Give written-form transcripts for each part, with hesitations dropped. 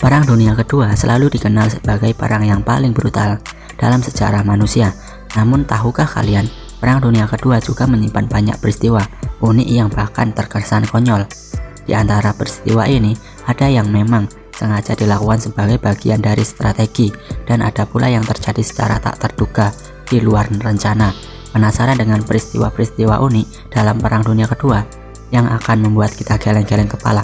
Perang Dunia Kedua selalu dikenal sebagai perang yang paling brutal dalam sejarah manusia. Namun tahukah kalian, Perang Dunia Kedua juga menyimpan banyak peristiwa unik yang bahkan terkesan konyol. Di antara peristiwa ini, ada yang memang sengaja dilakukan sebagai bagian dari strategi, dan ada pula yang terjadi secara tak terduga di luar rencana. Penasaran dengan peristiwa-peristiwa unik dalam Perang Dunia Kedua yang akan membuat kita geleng-geleng kepala?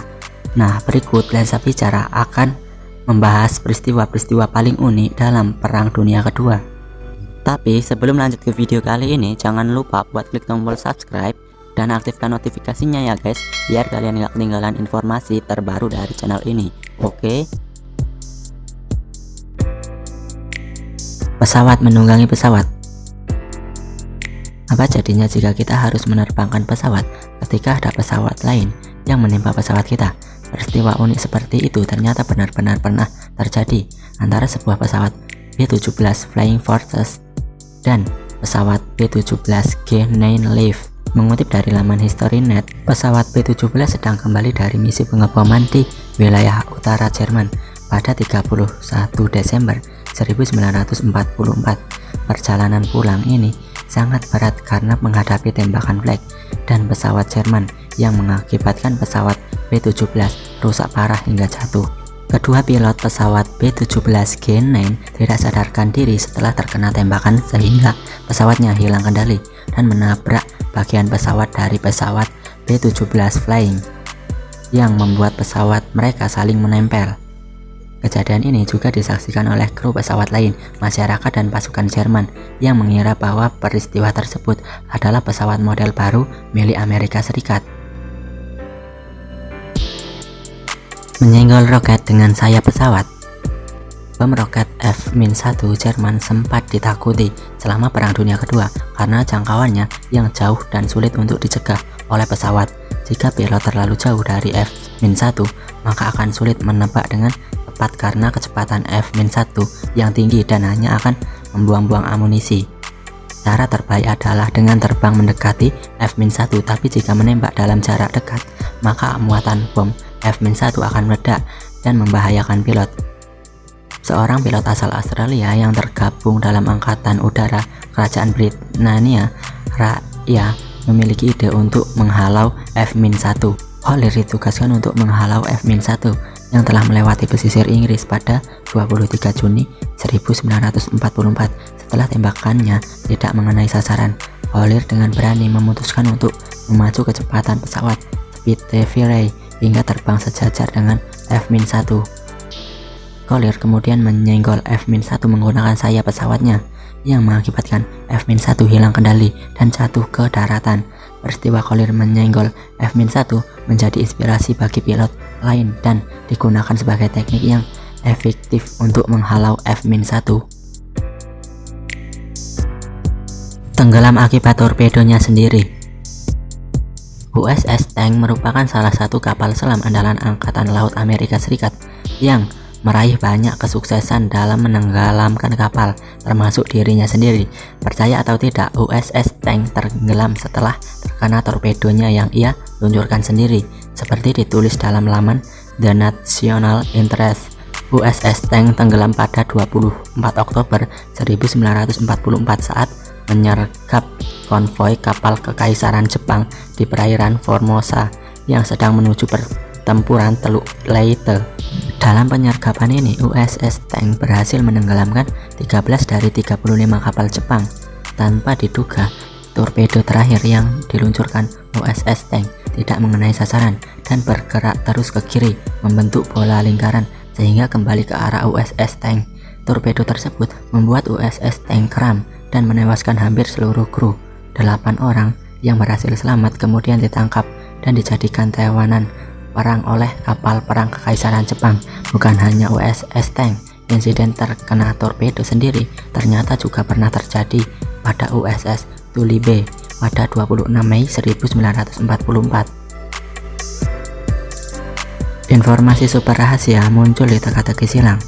Nah, berikut Lensa Bicara akan membahas peristiwa-peristiwa paling unik dalam Perang Dunia Kedua. Tapi sebelum lanjut ke video kali ini, jangan lupa buat klik tombol subscribe dan aktifkan notifikasinya ya guys, biar kalian gak ketinggalan informasi terbaru dari channel ini. Oke? Pesawat menunggangi pesawat. Apa jadinya jika kita harus menerbangkan pesawat ketika ada pesawat lain yang menimpa pesawat kita? Peristiwa unik seperti itu ternyata benar-benar pernah terjadi antara sebuah pesawat B-17 Flying Fortress dan pesawat B-17G9 Leaf. Mengutip dari laman HistoryNet, pesawat B-17 sedang kembali dari misi pengeboman di wilayah utara Jerman pada 31 Desember 1944. Perjalanan pulang ini sangat berat karena menghadapi tembakan flak dan pesawat Jerman yang mengakibatkan pesawat B-17 rusak parah hingga jatuh. Kedua pilot pesawat B-17G9 tidak sadarkan diri setelah terkena tembakan sehingga pesawatnya hilang kendali dan menabrak bagian pesawat dari pesawat B-17 Flying yang membuat pesawat mereka saling menempel. Kejadian ini juga disaksikan oleh kru pesawat lain, masyarakat dan pasukan Jerman yang mengira bahwa peristiwa tersebut adalah pesawat model baru milik Amerika Serikat. Menyenggol roket dengan sayap pesawat. Bom roket F-1 Jerman sempat ditakuti selama Perang Dunia Kedua karena jangkauannya yang jauh dan sulit untuk dicegah oleh pesawat. Jika pilot terlalu jauh dari F-1, maka akan sulit menebak dengan tepat karena kecepatan F-1 yang tinggi dan hanya akan membuang-buang amunisi. Cara terbaik adalah dengan terbang mendekati F-1, tapi jika menembak dalam jarak dekat, maka muatan bom F-1 akan meledak dan membahayakan pilot. Seorang pilot asal Australia yang tergabung dalam Angkatan Udara Kerajaan Britania Raya memiliki ide untuk menghalau F-1. Collier ditugaskan untuk menghalau F-1 yang telah melewati pesisir Inggris pada 23 Juni 1944. Setelah tembakannya tidak mengenai sasaran, Collier dengan berani memutuskan untuk memacu kecepatan pesawat Spitfire hingga terbang sejajar dengan F-1. Collier kemudian menyenggol F-1 menggunakan sayap pesawatnya yang mengakibatkan F-1 hilang kendali dan jatuh ke daratan. Peristiwa Collier menyenggol F-1 menjadi inspirasi bagi pilot lain dan digunakan sebagai teknik yang efektif untuk menghalau F-1. Tenggelam akibat torpedonya sendiri. USS Tank merupakan salah satu kapal selam andalan Angkatan Laut Amerika Serikat yang meraih banyak kesuksesan dalam menenggelamkan kapal, termasuk dirinya sendiri. Percaya atau tidak, USS Tank tenggelam setelah terkena torpedonya yang ia luncurkan sendiri. Seperti ditulis dalam laman The National Interest, USS Tank tenggelam pada 24 Oktober 1944 saat menyergap konvoi kapal kekaisaran Jepang di perairan Formosa yang sedang menuju pertempuran Teluk Leyte. Dalam penyergapan ini, USS Tank berhasil menenggelamkan 13 dari 35 kapal Jepang. Tanpa diduga, torpedo terakhir yang diluncurkan USS Tank tidak mengenai sasaran dan bergerak terus ke kiri membentuk bola lingkaran sehingga kembali ke arah USS Tank. Torpedo tersebut membuat USS Tank kram dan menewaskan hampir seluruh kru. 8 orang yang berhasil selamat kemudian ditangkap dan dijadikan tawanan perang oleh kapal perang kekaisaran Jepang. Bukan hanya USS Tank, insiden terkena torpedo sendiri ternyata juga pernah terjadi pada USS Tulibe pada 26 Mei 1944. Informasi super rahasia muncul di teka-teki silang.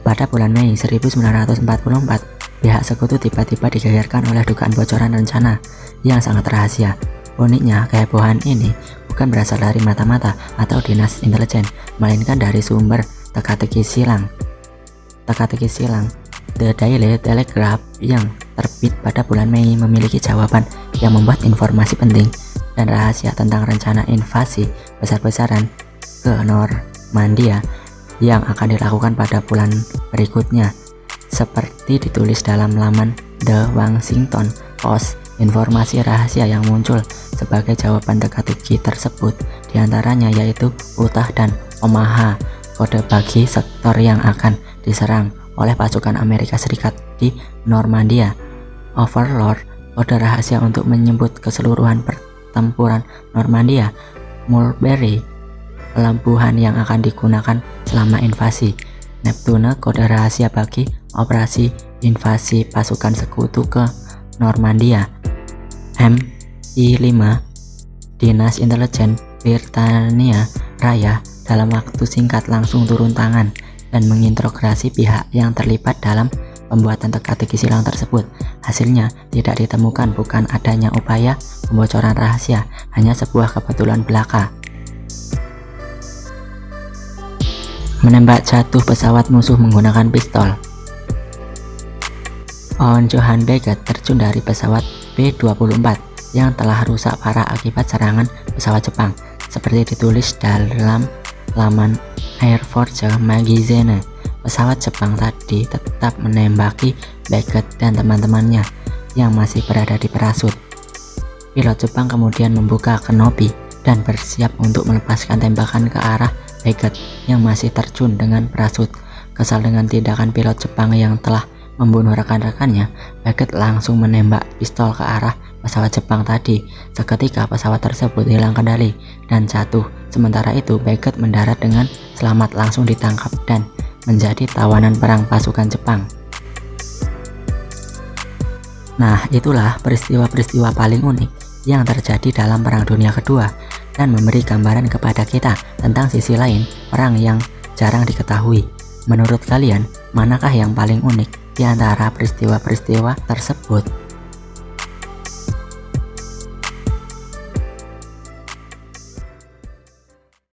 Pada bulan Mei 1944, pihak sekutu tiba-tiba digegerkan oleh dugaan bocoran rencana yang sangat rahasia. Uniknya, kehebohan ini bukan berasal dari mata-mata atau dinas intelijen, melainkan dari sumber teka-teki silang. Teka-teki silang The Daily Telegraph yang terbit pada bulan Mei memiliki jawaban yang membuat informasi penting dan rahasia tentang rencana invasi besar-besaran ke Normandia yang akan dilakukan pada bulan berikutnya. Seperti ditulis dalam laman The Washington Post, informasi rahasia yang muncul sebagai jawaban teka-teki tersebut diantaranya yaitu Utah dan Omaha, kode bagi sektor yang akan diserang oleh pasukan Amerika Serikat di Normandia. Overlord, kode rahasia untuk menyebut keseluruhan pertempuran Normandia. Mulberry, pelabuhan yang akan digunakan selama invasi. Neptune, kode rahasia bagi operasi invasi pasukan sekutu ke Normandia. MI5, Dinas Intelijen Britania Raya dalam waktu singkat langsung turun tangan dan menginterogasi pihak yang terlibat dalam pembuatan teka-teki silang tersebut. Hasilnya tidak ditemukan bukan adanya upaya pembocoran rahasia, hanya sebuah kebetulan belaka. Menembak jatuh pesawat musuh menggunakan pistol. On Johan Beckett terjun dari pesawat B-24 yang telah rusak parah akibat serangan pesawat Jepang, seperti ditulis dalam laman Air Force Magazine. Pesawat Jepang tadi tetap menembaki Beckett dan teman-temannya yang masih berada di parasut. Pilot Jepang kemudian membuka kanopi dan bersiap untuk melepaskan tembakan ke arah Beckett yang masih terjun dengan parasut. Kesal dengan tindakan pilot Jepang yang telah membunuh rekan-rekannya, Beckett langsung menembak pistol ke arah pesawat Jepang tadi. Seketika pesawat tersebut hilang kendali dan jatuh. Sementara itu Beckett mendarat dengan selamat, langsung ditangkap dan menjadi tawanan perang pasukan Jepang. Nah, itulah peristiwa-peristiwa paling unik yang terjadi dalam Perang Dunia Kedua dan memberi gambaran kepada kita tentang sisi lain perang yang jarang diketahui. Menurut kalian, manakah yang paling unik di antara peristiwa-peristiwa tersebut?